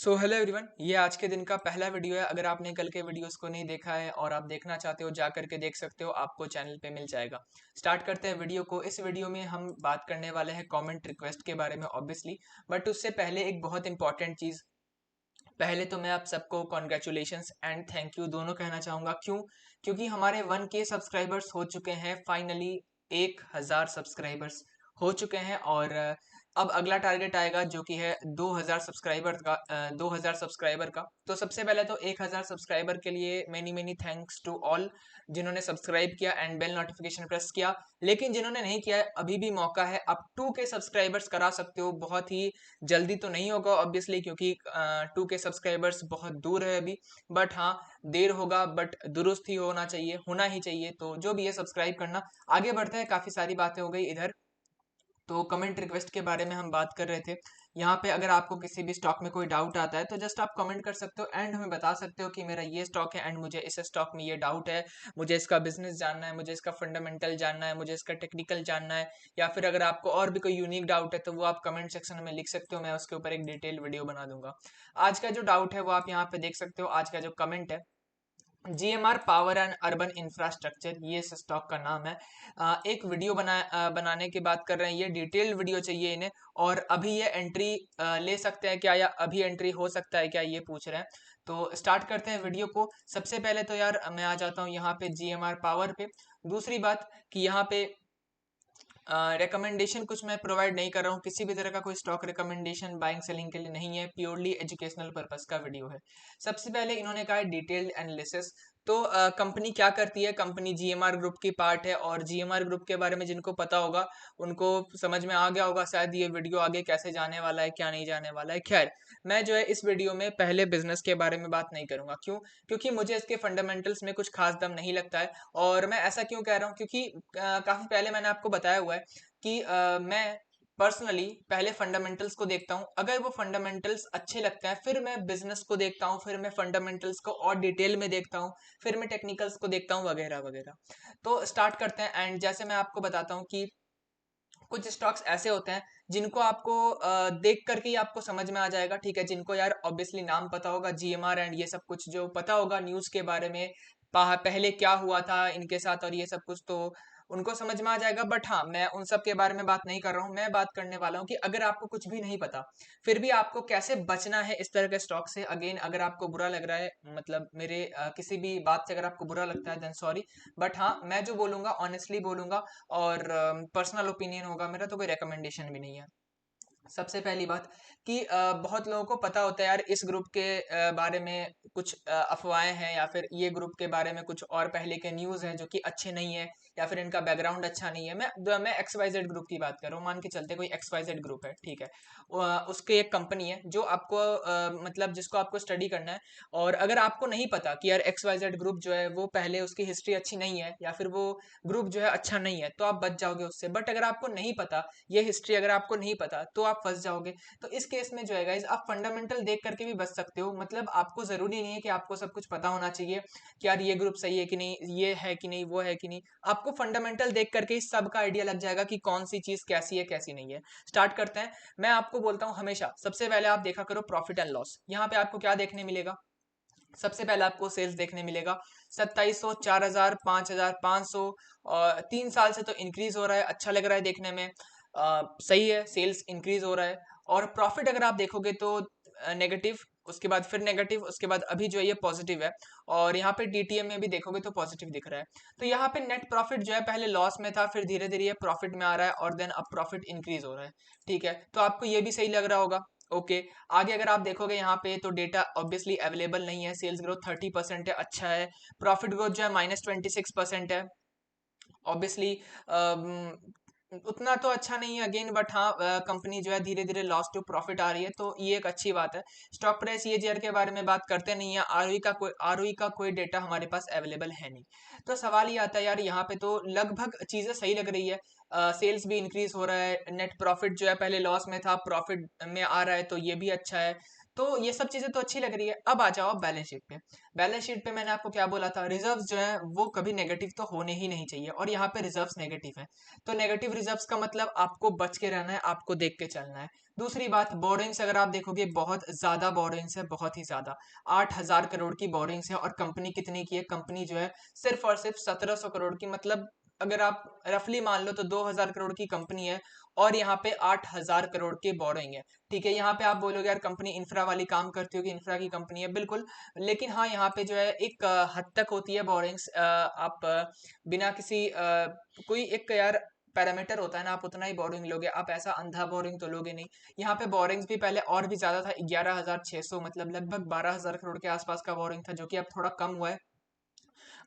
Hello everyone, ये आज के दिन का पहला वीडियो है। अगर आपने कल के वीडियोस को नहीं देखा है और आप देखना चाहते हो, जा करके देख सकते हो, आपको चैनल पे मिल जाएगा। स्टार्ट करते हैं वीडियो को। इस वीडियो में हम बात करने वाले हैं कमेंट रिक्वेस्ट के बारे में ऑब्वियसली, बट उससे पहले एक बहुत इंपॉर्टेंट चीज़। पहले तो मैं आप सबको कॉन्ग्रेचुलेशंस एंड थैंक यू दोनों कहना चाहूँगा। क्यों? क्योंकि हमारे 1K सब्सक्राइबर्स हो चुके हैं फाइनली। 1000 सब्सक्राइबर्स हो चुके हैं और अब अगला टारगेट आएगा जो कि है 2000 सब्सक्राइबर का। 2000 सब्सक्राइबर का। तो सबसे पहले तो 1000 सब्सक्राइबर के लिए many many thanks to all जिन्होंने सब्सक्राइब किया एंड बेल नोटिफिकेशन प्रेस किया। लेकिन जिन्होंने नहीं किया है, अभी भी मौका है। आप 2K सब्सक्राइबर्स करा सकते हो। बहुत ही जल्दी तो नहीं होगा ऑब्वियसली, क्योंकि 2K सब्सक्राइबर्स बहुत दूर है अभी। बट हाँ, देर होगा बट दुरुस्त ही होना चाहिए, होना ही चाहिए। तो जो भी है सब्सक्राइब करना। आगे बढ़ते हैं। काफ़ी सारी बातें हो गई इधर। तो कमेंट रिक्वेस्ट के बारे में हम बात कर रहे थे। यहाँ पे अगर आपको किसी भी स्टॉक में कोई डाउट आता है तो जस्ट आप कमेंट कर सकते हो एंड हमें बता सकते हो कि मेरा ये स्टॉक है एंड मुझे इस स्टॉक में ये डाउट है। मुझे इसका बिजनेस जानना है, मुझे इसका फंडामेंटल जानना है, मुझे इसका टेक्निकल जानना है। या फिर अगर आपको और भी कोई यूनिक डाउट है तो वो आप कमेंट सेक्शन में लिख सकते हो। मैं उसके ऊपर एक डिटेल वीडियो बना दूंगा। आज का जो डाउट है वो आप यहाँ पे देख सकते हो। आज का जो कमेंट है, GMR power and urban infrastructure, ये इस स्टॉक का नाम है। एक वीडियो बनाने की बात कर रहे हैं। ये डिटेल्ड वीडियो चाहिए इन्हें। और अभी ये एंट्री ले सकते हैं क्या, या अभी एंट्री हो सकता है क्या, ये पूछ रहे हैं। तो स्टार्ट करते हैं वीडियो को। सबसे पहले तो यार मैं आ जाता हूँ यहाँ पे GMR पावर पे। दूसरी बात कि यहाँ पे रिकमेंडेशन कुछ मैं प्रोवाइड नहीं कर रहा हूँ। किसी भी तरह का कोई स्टॉक रिकमेंडेशन बाइंग सेलिंग के लिए नहीं है। प्योरली एजुकेशनल पर्पस का वीडियो है। सबसे पहले इन्होंने कहा है डिटेल्ड एनालिसिस। तो कंपनी क्या करती है? कंपनी GMR ग्रुप की पार्ट है और GMR ग्रुप के बारे में जिनको पता होगा उनको समझ में आ गया होगा शायद ये वीडियो आगे कैसे जाने वाला है, क्या नहीं जाने वाला है। खैर, मैं जो है इस वीडियो में पहले बिजनेस के बारे में बात नहीं करूंगा। क्यों? क्योंकि मुझे इसके फंडामेंटल्स में कुछ खास दम नहीं लगता है। और मैं ऐसा क्यों कह रहा हूँ? क्योंकि काफी पहले मैंने आपको बताया हुआ है कि मैं पर्सनली पहले फंडामेंटल्स को देखता हूँ। अगर वो फंडामेंटल्स अच्छे लगते हैं फिर मैं बिजनेस को देखता हूँ, फिर मैं फंडामेंटल्स को और डिटेल में देखता हूँ, फिर मैं टेक्निकल्स को देखता हूँ, वगैरह वगैरह। तो स्टार्ट करते हैं। एंड जैसे मैं आपको बताता हूँ कि कुछ स्टॉक्स ऐसे होते हैं जिनको आपको देख करके ही आपको समझ में आ जाएगा। ठीक है, जिनको यार ऑब्वियसली नाम पता होगा, GMR एंड ये सब कुछ जो पता होगा न्यूज़ के बारे में, पहले क्या हुआ था इनके साथ और ये सब कुछ, तो उनको समझ में आ जाएगा। बट हाँ, मैं उन सब के बारे में बात नहीं कर रहा हूँ। मैं बात करने वाला हूँ कि अगर आपको कुछ भी नहीं पता फिर भी आपको कैसे बचना है इस तरह के स्टॉक से। अगेन, अगर आपको बुरा लग रहा है, मतलब मेरे किसी भी बात से अगर आपको बुरा लगता है देन सॉरी। बट हाँ, मैं जो बोलूंगा ऑनेस्टली बोलूंगा और पर्सनल ओपिनियन होगा मेरा, तो कोई रिकमेंडेशन भी नहीं है। सबसे पहली बात कि बहुत लोगों को पता होता है यार इस ग्रुप के बारे में कुछ अफवाहें हैं, या फिर ये ग्रुप के बारे में कुछ और पहले के न्यूज़ हैं जो कि अच्छे नहीं है, या फिर इनका बैकग्राउंड अच्छा नहीं है। मैं XYZ ग्रुप की बात कर रहा हूँ। मान के चलते कोई XYZ ग्रुप है, ठीक है। उसके एक कंपनी है जो आपको मतलब जिसको आपको स्टडी करना है। और अगर आपको नहीं पता कि यार XYZ ग्रुप जो है वो पहले उसकी हिस्ट्री अच्छी नहीं है, या फिर वो ग्रुप जो है अच्छा नहीं है, तो आप बच जाओगे उससे। बट अगर आपको नहीं पता ये हिस्ट्री, अगर आपको नहीं पता, तो आप फंस जाओगे। तो इस केस में जो है गाइज, आप फंडामेंटल देख करके भी बच सकते हो। मतलब आपको जरूरी नहीं है कि आपको सब कुछ पता होना चाहिए कि यार ये ग्रुप सही है कि नहीं, ये है कि नहीं, वो है कि नहीं। आपको फंडामेंटल देख करके ही सबका आइडिया लग जाएगा कि कौन सी चीज कैसी है कैसी नहीं है। स्टार्ट करते हैं। मैं आपको बोलता हूँ हमेशा सबसे पहले आप देखा करो प्रॉफिट एंड लॉस। यहाँ पे आपको क्या देखने मिलेगा? सबसे पहले आपको सेल्स देखने मिलेगा 2700, 4000, 5000, 500। और 3 साल से तो इंक्रीज हो रहा है, अच्छा लग रहा है देखने में। सही है, सेल्स इंक्रीज हो रहा है। और प्रॉफिट अगर आप देखोगे तो नेगेटिव, उसके बाद फिर नेगेटिव, उसके बाद अभी जो है ये पॉजिटिव है। और यहाँ पे DTM में भी देखोगे तो पॉजिटिव दिख रहा है। तो यहाँ पे नेट प्रॉफिट जो है पहले लॉस में था, फिर धीरे धीरे ये प्रॉफिट में आ रहा है और देन अब प्रॉफिट इंक्रीज हो रहा है। ठीक है, तो आपको ये भी सही लग रहा होगा। ओके। आगे अगर आप देखोगे यहाँ पे तो डेटा ऑब्वियसली अवेलेबल नहीं है। सेल्स ग्रोथ 30% है, अच्छा है। प्रॉफिट ग्रोथ जो है -26% है। ऑब्वियसली उतना तो अच्छा नहीं है अगेन, बट हाँ, कंपनी जो है धीरे धीरे लॉस टू प्रॉफिट आ रही है, तो ये एक अच्छी बात है। स्टॉक प्राइस CAGR के बारे में बात करते नहीं है। ROE का कोई डेटा हमारे पास अवेलेबल है नहीं। तो सवाल ये आता है यार, यहाँ पे तो लगभग चीजें सही लग रही है। सेल्स भी इंक्रीज हो रहा है, नेट प्रॉफिट जो है पहले लॉस में था प्रॉफिट में आ रहा है, तो ये भी अच्छा है। तो ये सब चीजें तो अच्छी लग रही है। अब आ जाओ बैलेंस शीट पे। बैलेंस शीट पे मैंने आपको क्या बोला था, रिजर्व्स जो है वो कभी नेगेटिव तो होने ही नहीं चाहिए, और यहाँ पे रिजर्व्स नेगेटिव है। तो नेगेटिव रिजर्व्स का मतलब आपको बच के रहना है, आपको देख के चलना है। दूसरी बात, बोरिंग्स अगर आप देखोगे बहुत ज्यादा बोरिंग्स है, बहुत ही ज्यादा। 8,000 करोड़ की बोरिंग्स है, और कंपनी कितनी की है, कंपनी जो है सिर्फ और सिर्फ 1,700 करोड़ की। मतलब अगर आप रफली मान लो तो 2,000 करोड़ की कंपनी है, और यहाँ पे 8,000 करोड़ की बोरिंग है। ठीक है, यहाँ पे आप बोलोगे यार कंपनी इंफ्रा वाली काम करती होगी, इंफ्रा की कंपनी है, बिल्कुल। लेकिन हाँ, यहाँ पे जो है एक हद तक होती है बोरिंग्स। आप बिना किसी कोई एक यार पैरामीटर होता है ना, आप उतना ही बोरिंग लोगे, आप ऐसा अंधा बोरिंग तो लोगे नहीं। यहाँ पे बोरिंग्स भी पहले और भी ज्यादा था, 11,600, मतलब लगभग 12,000 करोड़ के आसपास का बोरिंग था, जो कि अब थोड़ा कम हुआ है।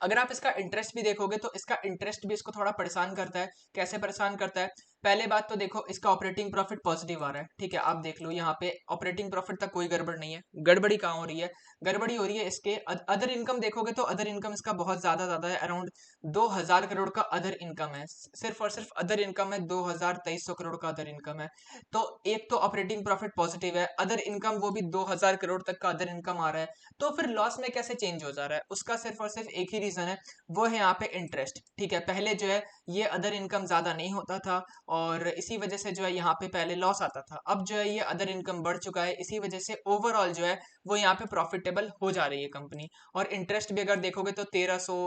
अगर आप इसका इंटरेस्ट भी देखोगे तो इसका इंटरेस्ट भी इसको थोड़ा परेशान करता है। कैसे परेशान करता है? पहले बात तो देखो, इसका ऑपरेटिंग प्रॉफिट पॉजिटिव आ रहा है, ठीक है, आप देख लो यहाँ पे ऑपरेटिंग प्रॉफिट तक कोई गड़बड़ नहीं है। गड़बड़ी कहाँ हो रही है? गड़बड़ी हो रही है इसके अदर इनकम देखोगे तो अदर इनकम इसका बहुत ज्यादा है, अराउंड 2,000 करोड़ का अदर इनकम है। सिर्फ और सिर्फ अदर इनकम है 2,2300 करोड़ का अदर इनकम है। तो एक तो ऑपरेटिंग प्रॉफिट पॉजिटिव है, अदर इनकम वो भी 2,000 करोड़ तक का अदर इनकम आ रहा है। तो फिर लॉस में कैसे चेंज हो जा रहा है? उसका सिर्फ और सिर्फ एक ही रीजन है, वो है यहाँ पे इंटरेस्ट। ठीक है, पहले जो है ये अदर इनकम ज्यादा नहीं होता था, और इसी वजह से जो है यहाँ पे पहले लॉस आता था। अब जो है ये अदर इनकम बढ़ चुका है, इसी वजह से ओवरऑल जो है वो यहाँ पे प्रॉफिटेबल हो जा रही है कंपनी। और इंटरेस्ट भी अगर देखोगे तो 1,300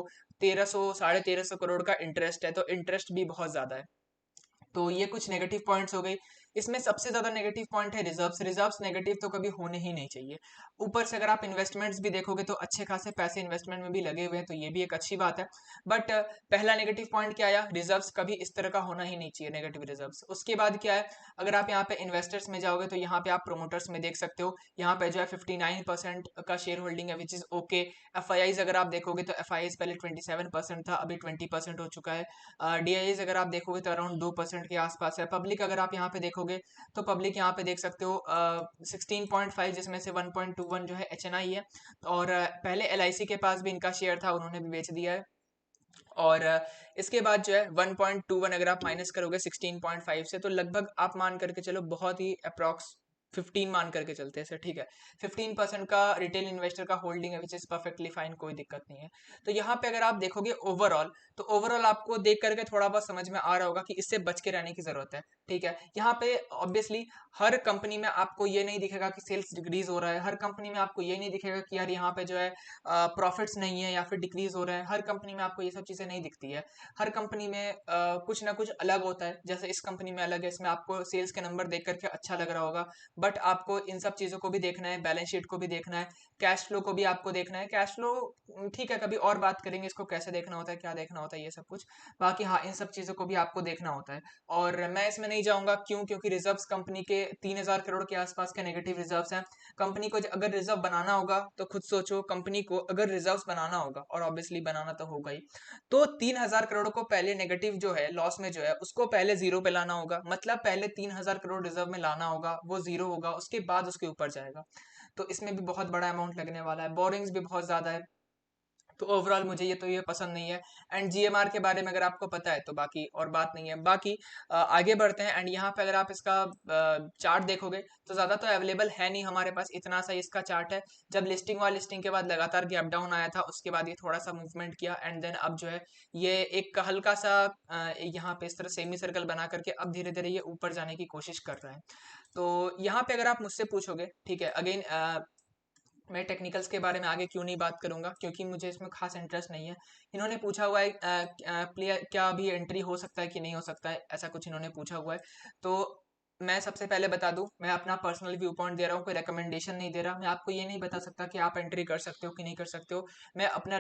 1,500 करोड़ का इंटरेस्ट है, तो इंटरेस्ट भी बहुत ज्यादा है। तो ये कुछ नेगेटिव पॉइंट्स हो गई। इसमें सबसे ज्यादा नेगेटिव पॉइंट है रिजर्व्स। रिजर्व्स नेगेटिव तो कभी होने ही नहीं चाहिए। ऊपर से अगर आप इन्वेस्टमेंट्स भी देखोगे तो अच्छे खासे पैसे इन्वेस्टमेंट में भी लगे हुए हैं, तो ये भी एक अच्छी बात है। बट पहला नेगेटिव पॉइंट क्या आया? रिजर्व्स कभी इस तरह का होना ही नहीं चाहिए, नेगेटिव रिजर्व्स। उसके बाद क्या है, अगर आप यहाँ पे इन्वेस्टर्स में जाओगे तो यहाँ पे आप प्रोमोटर्स में देख सकते हो, यहाँ पे जो है 59% का शेयर होल्डिंग है, विच इज ओके। एफ अगर आप देखोगे तो एफ पहले 27% था, अभी 20% हो चुका है। डी अगर आप देखोगे तो अराउंड 2% के आसपास है। पब्लिक अगर आप यहाँ पे देखोगे तो पब्लिक यहाँ पे देख सकते हो 16.5, जिसमें से 1.21 जो है HNI है। और पहले LIC के पास भी इनका शेयर था, उन्होंने भी बेच दिया है। और इसके बाद जो है 1.21 अगर आप माइनस करोगे 16.5 से, तो लगभग आप मान करके चलो, बहुत ही अप्रॉक्स 15 मान करके चलते हैं सर, ठीक है। 15% का रिटेल इन्वेस्टर का होल्डिंग है, विच इज परफेक्टली फाइन, कोई दिक्कत नहीं है। तो यहाँ पे अगर आप देखोगे ओवरऑल, तो ओवरऑल आपको देख करके थोड़ा बहुत समझ में आ रहा होगा कि इससे बच के रहने की जरूरत है। ठीक है, यहाँ पे ऑब्वियसली हर कंपनी में आपको ये नहीं दिखेगा कि सेल्स डिक्रीज हो रहा है, हर कंपनी में आपको ये नहीं दिखेगा कि यार यहाँ पे जो है प्रॉफिट्स नहीं है या फिर डिक्रीज हो रहा है। हर कंपनी में आपको ये सब चीजें नहीं दिखती है। हर कंपनी में कुछ ना कुछ अलग होता है। जैसे इस कंपनी में अलग है, इसमें आपको सेल्स के नंबर देख करके अच्छा लग रहा होगा, बट आपको इन सब चीजों को भी देखना है, बैलेंस शीट को भी देखना है, कैश फ्लो को भी आपको देखना है। कैश फ्लो ठीक है, कभी और बात करेंगे इसको कैसे देखना होता है, क्या देखना होता है, ये सब कुछ। बाकी हाँ, इन सब चीजों को भी आपको देखना होता है। और मैं इसमें नहीं जाऊंगा, क्यों? क्योंकि रिजर्व्स कंपनी के 3,000 करोड़ के आसपास के नेगेटिव रिजर्व्स हैं। कंपनी को अगर रिजर्व बनाना होगा तो खुद सोचो, कंपनी को अगर रिजर्व्स बनाना होगा, और ऑब्वियसली बनाना तो होगा ही, तो 3,000 करोड़ को पहले नेगेटिव जो है, लॉस में जो है, उसको पहले जीरो पे लाना होगा। मतलब पहले 3,000 करोड़ रिजर्व में लाना होगा, वो जीरो होगा, उसके बाद उसके ऊपर जाएगा। तो इसमें भी बहुत बड़ा अमाउंट लगने वाला है, बोरिंग्स भी बहुत ज्यादा है। तो ओवरऑल मुझे ये पसंद नहीं है। एंड GMR के बारे में अगर आपको पता है तो बाकी और बात नहीं है। बाकी आगे बढ़ते हैं। एंड यहाँ पे अगर आप इसका चार्ट देखोगे तो ज़्यादा तो अवेलेबल है नहीं हमारे पास, इतना सा इसका चार्ट है। जब लिस्टिंग हुआ, लिस्टिंग के बाद लगातार गैप डाउन आया था, उसके बाद ये थोड़ा सा मूवमेंट किया, एंड देन अब जो है ये एक हल्का सा यहाँ पे इस तरह सेमी सर्कल बना करके अब धीरे धीरे ये ऊपर जाने की कोशिश कर रहा है। तो यहाँ पे अगर आप मुझसे पूछोगे, ठीक है, अगेन मैं टेक्निकल्स के बारे में आगे क्यों नहीं बात करूंगा, क्योंकि मुझे इसमें खास इंटरेस्ट नहीं है। इन्होंने पूछा हुआ है प्लेयर क्या अभी एंट्री हो सकता है कि नहीं हो सकता है, ऐसा कुछ इन्होंने पूछा हुआ है। तो मैं सबसे पहले बता दूं, मैं अपना पर्सनल व्यू पॉइंट दे रहा हूँ, कोई रिकमेंडेशन नहीं दे रहा। मैं आपको ये नहीं बता सकता कि आप एंट्री कर सकते हो कि नहीं कर सकते हो। मैं अपना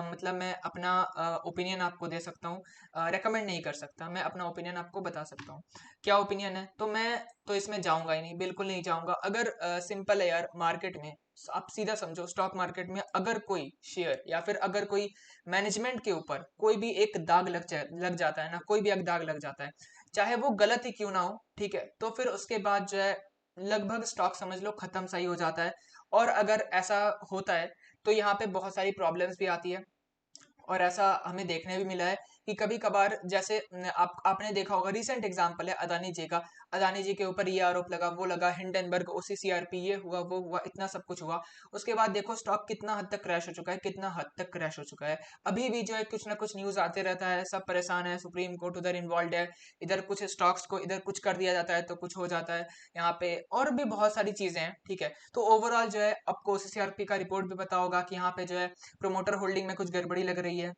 मतलब मैं अपना ओपिनियन आपको दे सकता हूँ, रेकमेंड नहीं कर सकता। मैं अपना ओपिनियन आपको बता सकता हूँ। क्या ओपिनियन है? तो मैं तो इसमें जाऊंगा ही नहीं, बिल्कुल नहीं जाऊंगा। अगर सिंपल है यार, मार्केट में आप सीधा समझो, स्टॉक मार्केट में अगर कोई शेयर या फिर अगर कोई मैनेजमेंट के ऊपर कोई भी एक दाग लग जाता है ना, कोई भी एक दाग लग जाता है, चाहे वो गलत ही क्यों ना हो, ठीक है, तो फिर उसके बाद जो है लगभग स्टॉक समझ लो खत्म सही हो जाता है। और अगर ऐसा होता है तो यहाँ पे बहुत सारी प्रॉब्लम्स भी आती है, और ऐसा हमें देखने भी मिला है कि कभी कभार जैसे आपने देखा होगा, रिसेंट एग्जांपल है अदानी जी का। अदानी जी के ऊपर ये आरोप लगा, वो लगा, हिंडनबर्ग, ओसीसीआरपी, ये हुआ, वो हुआ, इतना सब कुछ हुआ। उसके बाद देखो स्टॉक कितना हद तक क्रैश हो चुका है, कितना हद तक क्रैश हो चुका है। अभी भी जो है कुछ ना कुछ न्यूज आते रहता है, सब परेशान है, सुप्रीम कोर्ट उधर इन्वॉल्व है, इधर कुछ स्टॉक्स को इधर कुछ कर दिया जाता है तो कुछ हो जाता है यहाँ पे, और भी बहुत सारी चीजें हैं, ठीक है। तो ओवरऑल जो है आपको ओसीसीआरपी का रिपोर्ट भी पता होगा कि यहाँ पे जो है प्रोमोटर होल्डिंग में कुछ गड़बड़ी लग रही है।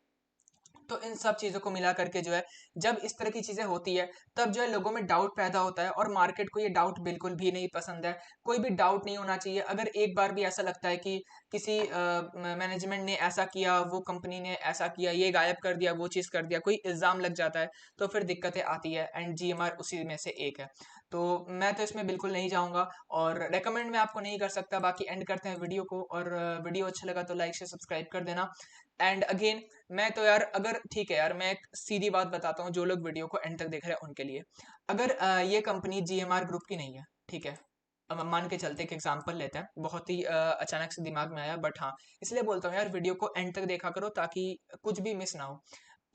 तो इन सब चीज़ों को मिला करके जो है, जब इस तरह की चीज़ें होती है तब जो है लोगों में डाउट पैदा होता है, और मार्केट को ये डाउट बिल्कुल भी नहीं पसंद है। कोई भी डाउट नहीं होना चाहिए। अगर एक बार भी ऐसा लगता है कि किसी मैनेजमेंट ने ऐसा किया, वो कंपनी ने ऐसा किया, ये गायब कर दिया, वो चीज़ कर दिया, कोई इल्ज़ाम लग जाता है, तो फिर दिक्कतें आती है, एंड जीएमआर उसी में से एक है। तो मैं तो इसमें बिल्कुल नहीं जाऊँगा, और रेकमेंड मैं आपको नहीं कर सकता। बाकी एंड करते हैं वीडियो को, और वीडियो अच्छा लगा तो लाइक से सब्सक्राइब कर देना। एंड अगेन, मैं तो यार, अगर ठीक है यार, मैं एक सीधी बात बताता हूँ जो लोग वीडियो को एंड तक देख रहे हैं उनके लिए। अगर ये कंपनी जीएमआर ग्रुप की नहीं है, ठीक है, अब हम मान के चलते एक एग्जांपल लेते हैं, बहुत ही अचानक से दिमाग में आया, बट हाँ, इसलिए बोलता हूँ यार, वीडियो को एंड तक देखा करो ताकि कुछ भी मिस ना हो।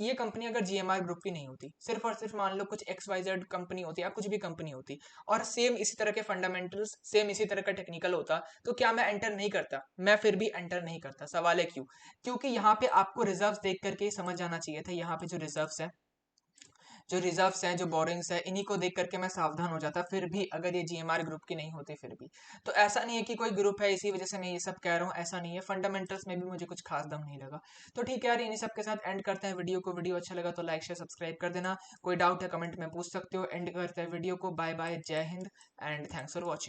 ये कंपनी अगर जीएमआर ग्रुप की नहीं होती, सिर्फ और सिर्फ मान लो कुछ XYZ कंपनी होती या कुछ भी कंपनी होती, और सेम इसी तरह के फंडामेंटल्स, सेम इसी तरह का टेक्निकल होता, तो क्या मैं एंटर नहीं करता? मैं फिर भी एंटर नहीं करता। सवाल है क्यों? क्योंकि यहाँ पे आपको रिजर्व्स देख करके ही समझ जाना चाहिए था। यहाँ पे जो रिजर्व्स हैं, जो बोरिंग्स है, इन्हीं को देख करके मैं सावधान हो जाता फिर भी, अगर ये जीएमआर ग्रुप की नहीं होती फिर भी। तो ऐसा नहीं है कि कोई ग्रुप है इसी वजह से मैं ये सब कह रहा हूँ, ऐसा नहीं है। फंडामेंटल्स में भी मुझे कुछ खास दम नहीं लगा। तो ठीक है यार, इन्हीं सब के साथ एंड करते हैं वीडियो को। वीडियो अच्छा लगा तो लाइक शेयर सब्सक्राइब कर देना। कोई डाउट है कमेंट में पूछ सकते हो। एंड करते हैं वीडियो को। बाय बाय, जय Hind, and thanks for watching.